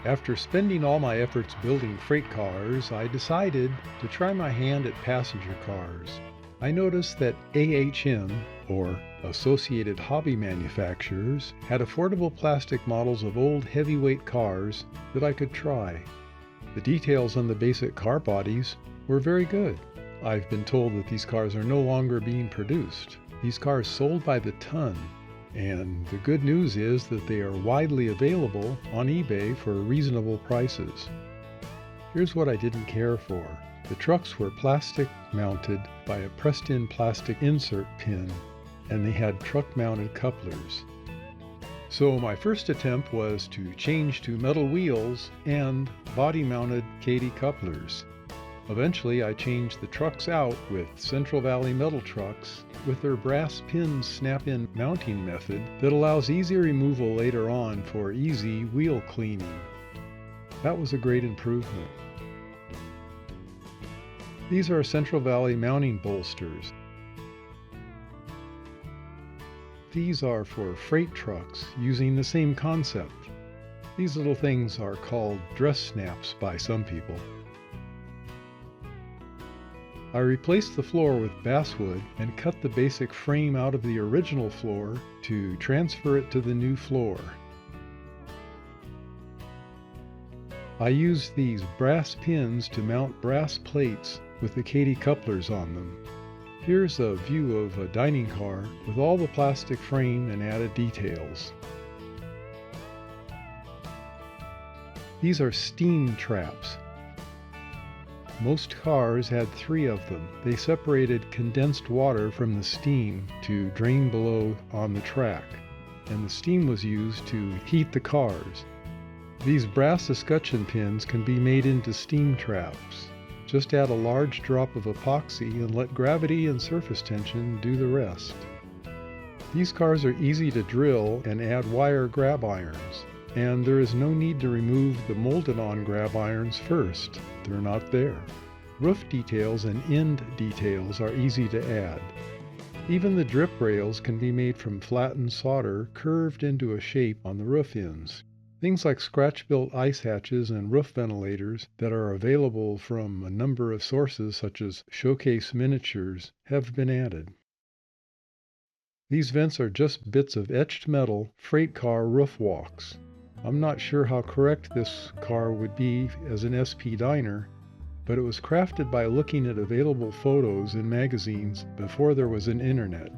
After spending all my efforts building freight cars, I decided to try my hand at passenger cars. I noticed that AHM, or Associated Hobby Manufacturers, had affordable plastic models of old heavyweight cars that I could try. The details on the basic car bodies were very good. I've been told that these cars are no longer being produced. These cars sold by the ton. And the good news is that they are widely available on eBay for reasonable prices. Here's what I didn't care for. The trucks were plastic mounted by a pressed-in plastic insert pin, and they had truck-mounted couplers. So my first attempt was to change to metal wheels and body-mounted Katy couplers. Eventually I changed the trucks out with Central Valley metal trucks with their brass pin snap-in mounting method that allows easy removal later on for easy wheel cleaning. That was a great improvement. These are Central Valley mounting bolsters. These are for freight trucks using the same concept. These little things are called dress snaps by some people. I replaced the floor with basswood and cut the basic frame out of the original floor to transfer it to the new floor. I used these brass pins to mount brass plates with the Katy couplers on them. Here's a view of a dining car with all the plastic frame and added details. These are steam traps. Most cars had 3 of them. They separated condensed water from the steam to drain below on the track, and the steam was used to heat the cars. These brass escutcheon pins can be made into steam traps. Just add a large drop of epoxy and let gravity and surface tension do the rest. These cars are easy to drill and add wire grab irons, and there is no need to remove the molded-on grab irons first. They're not there. Roof details and end details are easy to add. Even the drip rails can be made from flattened solder curved into a shape on the roof ends. Things like scratch-built ice hatches and roof ventilators that are available from a number of sources such as Showcase Miniatures have been added. These vents are just bits of etched metal freight car roof walks. I'm not sure how correct this car would be as an SP diner, but it was crafted by looking at available photos in magazines before there was an internet.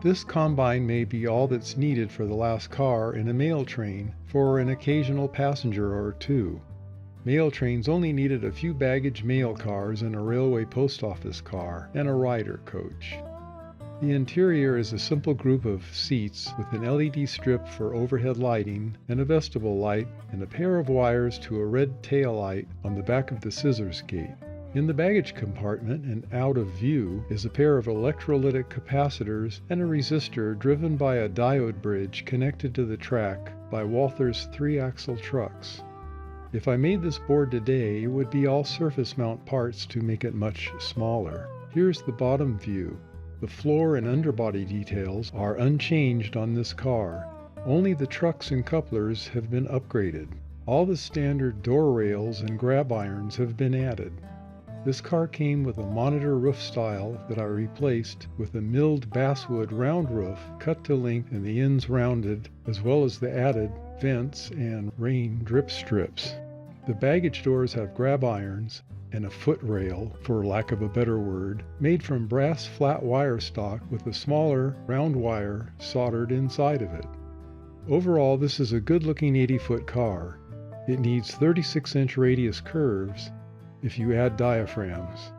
This combine may be all that's needed for the last car in a mail train for an occasional passenger or 2. Mail trains only needed a few baggage mail cars and a railway post office car and a rider coach. The interior is a simple group of seats with an LED strip for overhead lighting and a vestibule light and a pair of wires to a red tail light on the back of the scissors gate. In the baggage compartment and out of view is a pair of electrolytic capacitors and a resistor driven by a diode bridge connected to the track by Walther's 3-axle trucks. If I made this board today, it would be all surface mount parts to make it much smaller. Here's the bottom view. The floor and underbody details are unchanged on this car. Only the trucks and couplers have been upgraded. All the standard door rails and grab irons have been added. This car came with a monitor roof style that I replaced with a milled basswood round roof cut to length and the ends rounded, as well as the added vents and rain drip strips. The baggage doors have grab irons and a foot rail, for lack of a better word, made from brass flat wire stock with a smaller round wire soldered inside of it. Overall, this is a good-looking 80-foot car. It needs 36-inch radius curves if you add diaphragms.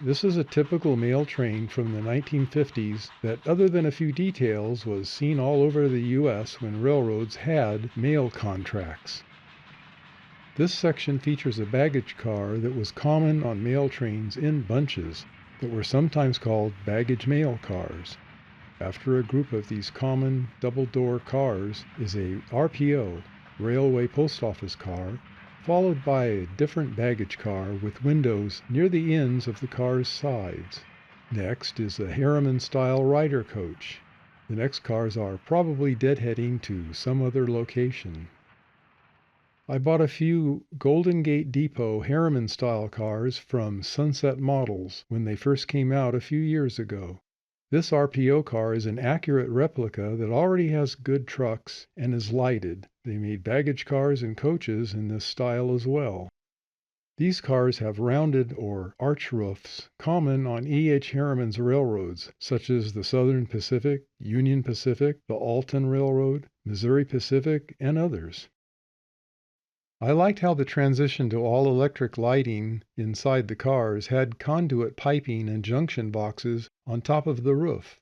This is a typical mail train from the 1950s that, other than a few details, was seen all over the U.S. when railroads had mail contracts. This section features a baggage car that was common on mail trains in bunches that were sometimes called baggage mail cars. After a group of these common double-door cars is a RPO, Railway Post Office car, followed by a different baggage car with windows near the ends of the car's sides. Next is a Harriman-style rider coach. The next cars are probably deadheading to some other location. I bought a few Golden Gate Depot Harriman-style cars from Sunset Models when they first came out a few years ago. This RPO car is an accurate replica that already has good trucks and is lighted. They made baggage cars and coaches in this style as well. These cars have rounded or arch roofs common on E.H. Harriman's railroads, such as the Southern Pacific, Union Pacific, the Alton Railroad, Missouri Pacific, and others. I liked how the transition to all-electric lighting inside the cars had conduit piping and junction boxes on top of the roof.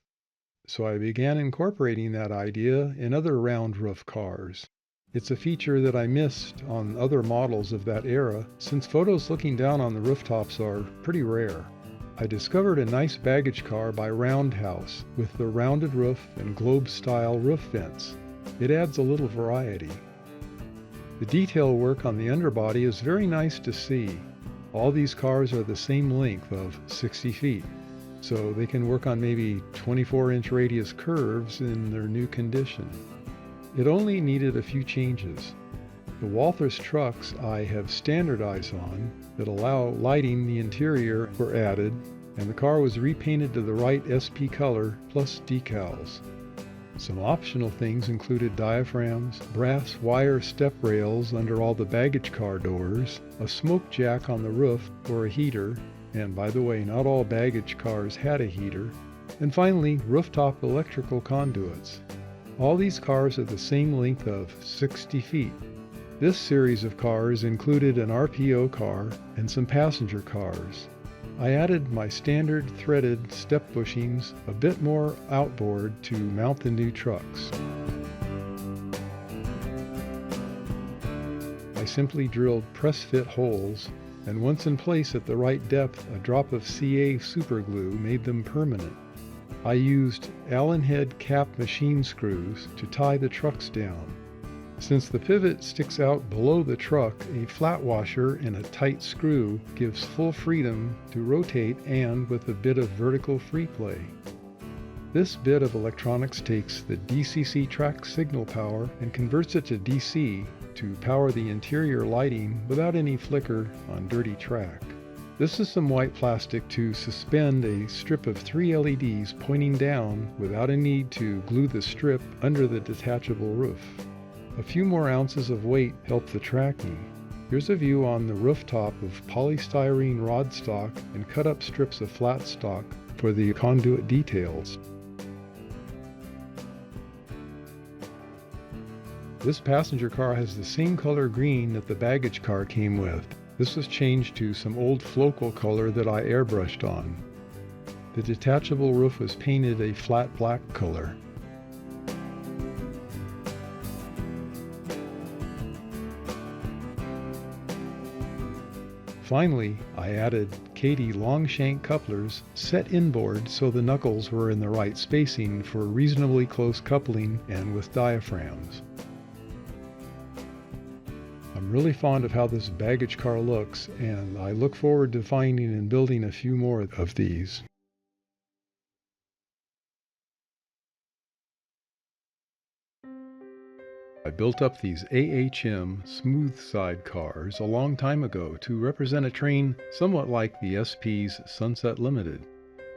So I began incorporating that idea in other round roof cars. It's a feature that I missed on other models of that era, since photos looking down on the rooftops are pretty rare. I discovered a nice baggage car by Roundhouse with the rounded roof and globe-style roof vents. It adds a little variety. The detail work on the underbody is very nice to see. All these cars are the same length of 60 feet, so they can work on maybe 24-inch radius curves in their new condition. It only needed a few changes. The Walthers trucks I have standardized on that allow lighting the interior were added, and the car was repainted to the right SP color plus decals. Some optional things included diaphragms, brass wire step rails under all the baggage car doors, a smoke jack on the roof for a heater, and by the way, not all baggage cars had a heater, and finally, rooftop electrical conduits. All these cars are the same length of 60 feet. This series of cars included an RPO car and some passenger cars. I added my standard threaded step bushings, a bit more outboard to mount the new trucks. I simply drilled press-fit holes, and once in place at the right depth, a drop of CA superglue made them permanent. I used Allen head cap machine screws to tie the trucks down. Since the pivot sticks out below the truck, a flat washer and a tight screw gives full freedom to rotate and with a bit of vertical free play. This bit of electronics takes the DCC track signal power and converts it to DC to power the interior lighting without any flicker on dirty track. This is some white plastic to suspend a strip of 3 LEDs pointing down without a need to glue the strip under the detachable roof. A few more ounces of weight help the tracking. Here's a view on the rooftop of polystyrene rod stock and cut up strips of flat stock for the conduit details. This passenger car has the same color green that the baggage car came with. This was changed to some old Flocal color that I airbrushed on. The detachable roof was painted a flat black color. Finally, I added Kadee long shank couplers set inboard so the knuckles were in the right spacing for reasonably close coupling and with diaphragms. I'm really fond of how this baggage car looks, and I look forward to finding and building a few more of these. I built up these AHM smooth side cars a long time ago to represent a train somewhat like the SP's Sunset Limited.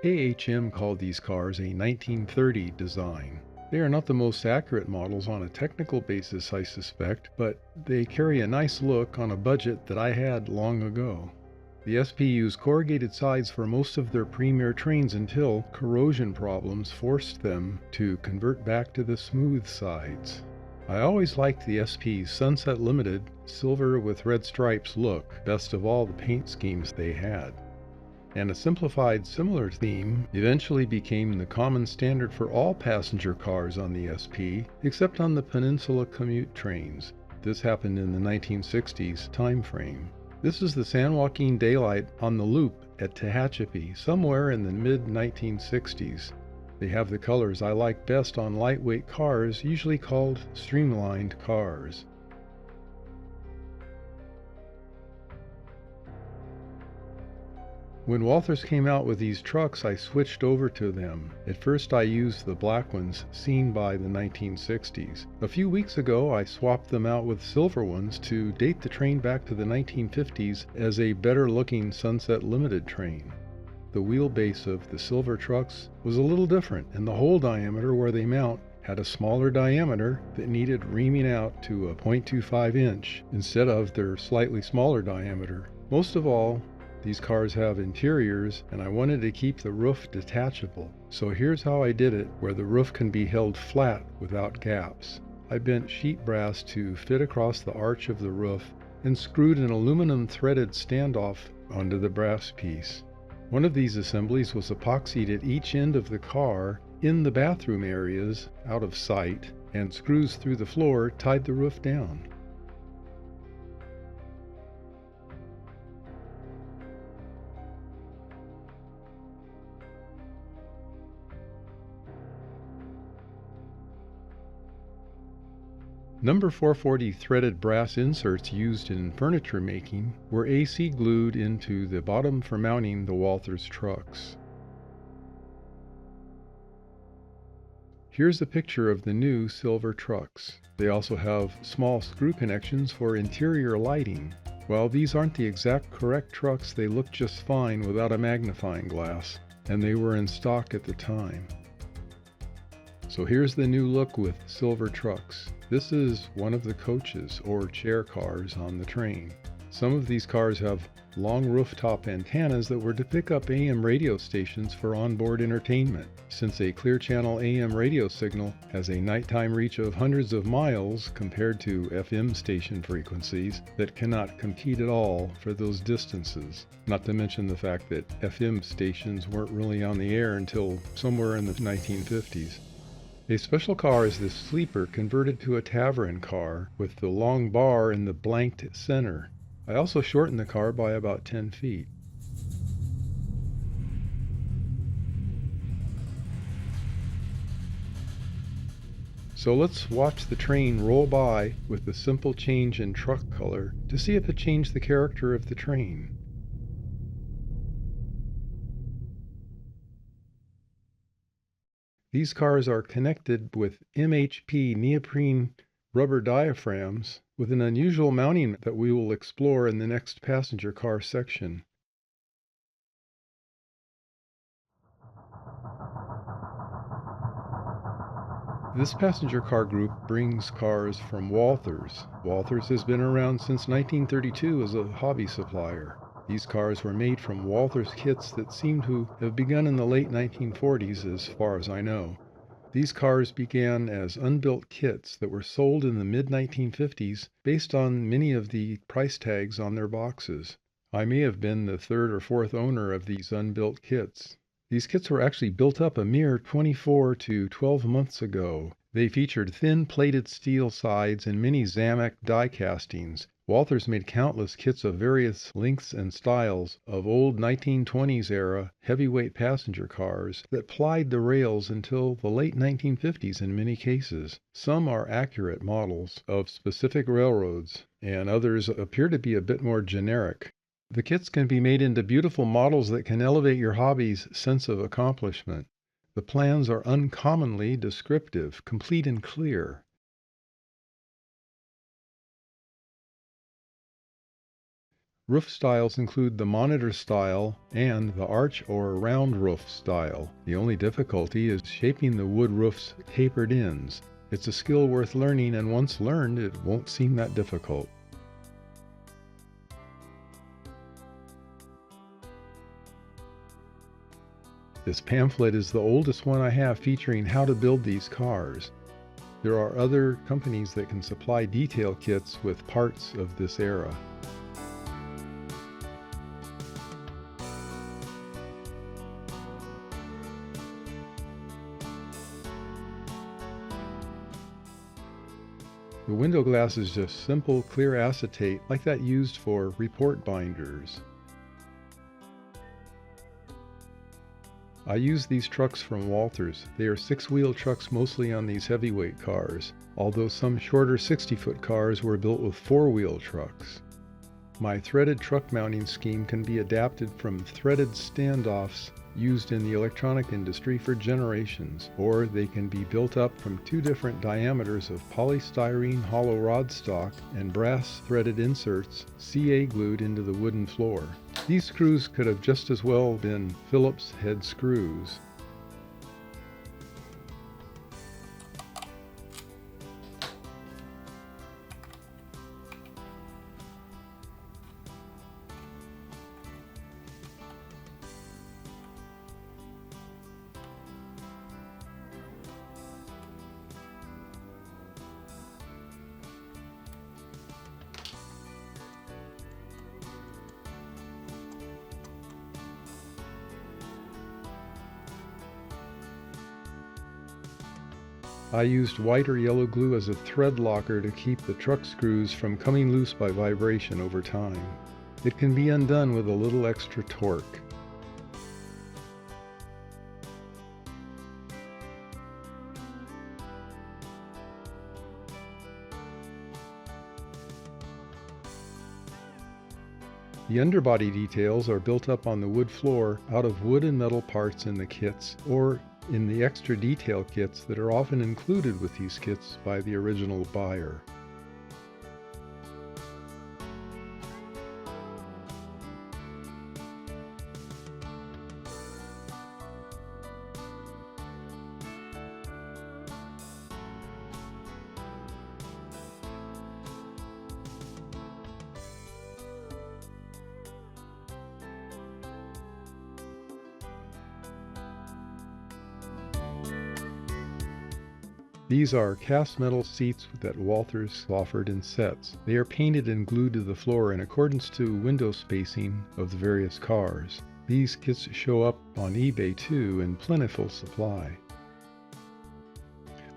AHM called these cars a 1930 design. They are not the most accurate models on a technical basis, I suspect, but they carry a nice look on a budget that I had long ago. The SP used corrugated sides for most of their premier trains until corrosion problems forced them to convert back to the smooth sides. I always liked the SP's Sunset Limited silver with red stripes look best of all the paint schemes they had. And a simplified similar theme eventually became the common standard for all passenger cars on the SP, except on the Peninsula commute trains. This happened in the 1960s time frame. This is the San Joaquin Daylight on the loop at Tehachapi, somewhere in the mid-1960s. They have the colors I like best on lightweight cars, usually called streamlined cars. When Walthers came out with these trucks, I switched over to them. At first I used the black ones seen by the 1960s. A few weeks ago I swapped them out with silver ones to date the train back to the 1950s as a better looking Sunset Limited train. The wheelbase of the silver trucks was a little different, and the hole diameter where they mount had a smaller diameter that needed reaming out to a 0.25 inch instead of their slightly smaller diameter. Most of all, these cars have interiors, and I wanted to keep the roof detachable. So here's how I did it, where the roof can be held flat without gaps. I bent sheet brass to fit across the arch of the roof and screwed an aluminum threaded standoff onto the brass piece. One of these assemblies was epoxied at each end of the car in the bathroom areas out of sight, and screws through the floor tied the roof down. Number 440 threaded brass inserts used in furniture making were AC glued into the bottom for mounting the Walthers trucks. Here's a picture of the new silver trucks. They also have small screw connections for interior lighting. While these aren't the exact correct trucks, they look just fine without a magnifying glass, and they were in stock at the time. So here's the new look with silver trucks. This is one of the coaches or chair cars on the train. Some of these cars have long rooftop antennas that were to pick up AM radio stations for onboard entertainment. Since a clear channel AM radio signal has a nighttime reach of hundreds of miles compared to FM station frequencies that cannot compete at all for those distances. Not to mention the fact that FM stations weren't really on the air until somewhere in the 1950s. A special car is this sleeper converted to a tavern car with the long bar in the blanked center. I also shortened the car by about 10 feet. So let's watch the train roll by with the simple change in truck color to see if it changed the character of the train. These cars are connected with MHP neoprene rubber diaphragms with an unusual mounting that we will explore in the next passenger car section. This passenger car group brings cars from Walthers. Walthers has been around since 1932 as a hobby supplier. These cars were made from Walthers kits that seem to have begun in the late 1940s as far as I know. These cars began as unbuilt kits that were sold in the mid-1950s based on many of the price tags on their boxes. I may have been the third or fourth owner of these unbuilt kits. These kits were actually built up a mere 24 to 12 months ago. They featured thin plated steel sides and many Zamak die castings. Walthers made countless kits of various lengths and styles of old 1920s era heavyweight passenger cars that plied the rails until the late 1950s in many cases. Some are accurate models of specific railroads, and others appear to be a bit more generic. The kits can be made into beautiful models that can elevate your hobby's sense of accomplishment. The plans are uncommonly descriptive, complete and clear. Roof styles include the monitor style and the arch or round roof style. The only difficulty is shaping the wood roof's tapered ends. It's a skill worth learning, and once learned, it won't seem that difficult. This pamphlet is the oldest one I have featuring how to build these cars. There are other companies that can supply detail kits with parts of this era. The window glass is just simple, clear acetate like that used for report binders. I use these trucks from Walthers. They are 6-wheel trucks mostly on these heavyweight cars, although some shorter 60-foot cars were built with 4-wheel trucks. My threaded truck mounting scheme can be adapted from threaded standoffs used in the electronic industry for generations, or they can be built up from two different diameters of polystyrene hollow rod stock and brass threaded inserts CA glued into the wooden floor. These screws could have just as well been Phillips head screws. I used white or yellow glue as a thread locker to keep the truck screws from coming loose by vibration over time. It can be undone with a little extra torque. The underbody details are built up on the wood floor out of wood and metal parts in the kits, or in the extra detail kits that are often included with these kits by the original buyer. These are cast metal seats that Walthers offered in sets. They are painted and glued to the floor in accordance to window spacing of the various cars. These kits show up on eBay too in plentiful supply.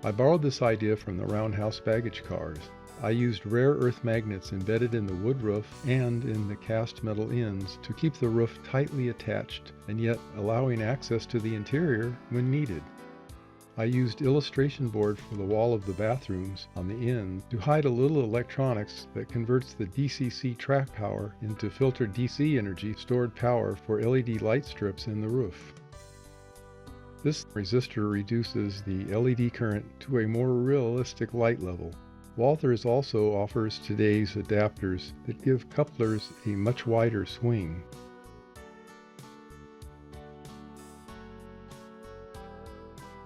I borrowed this idea from the roundhouse baggage cars. I used rare earth magnets embedded in the wood roof and in the cast metal ends to keep the roof tightly attached and yet allowing access to the interior when needed. I used illustration board for the wall of the bathrooms on the end to hide a little electronics that converts the DCC track power into filtered DC energy stored power for LED light strips in the roof. This resistor reduces the LED current to a more realistic light level. Walthers also offers today's adapters that give couplers a much wider swing.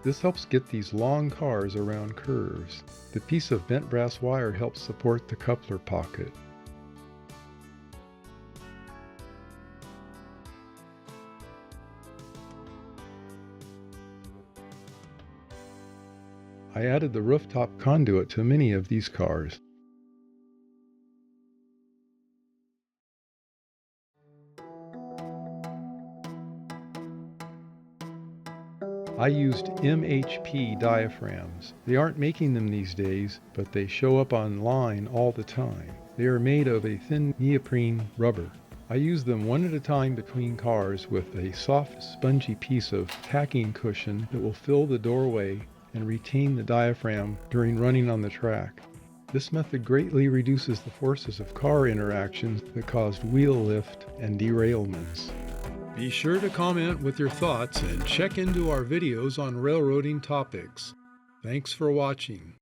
This helps get these long cars around curves. The piece of bent brass wire helps support the coupler pocket. I added the rooftop conduit to many of these cars. I used MHP diaphragms. They aren't making them these days, but they show up online all the time. They are made of a thin neoprene rubber. I use them one at a time between cars with a soft, spongy piece of tacking cushion that will fill the doorway and retain the diaphragm during running on the track. This method greatly reduces the forces of car interactions that caused wheel lift and derailments. Be sure to comment with your thoughts and check into our videos on railroading topics. Thanks for watching.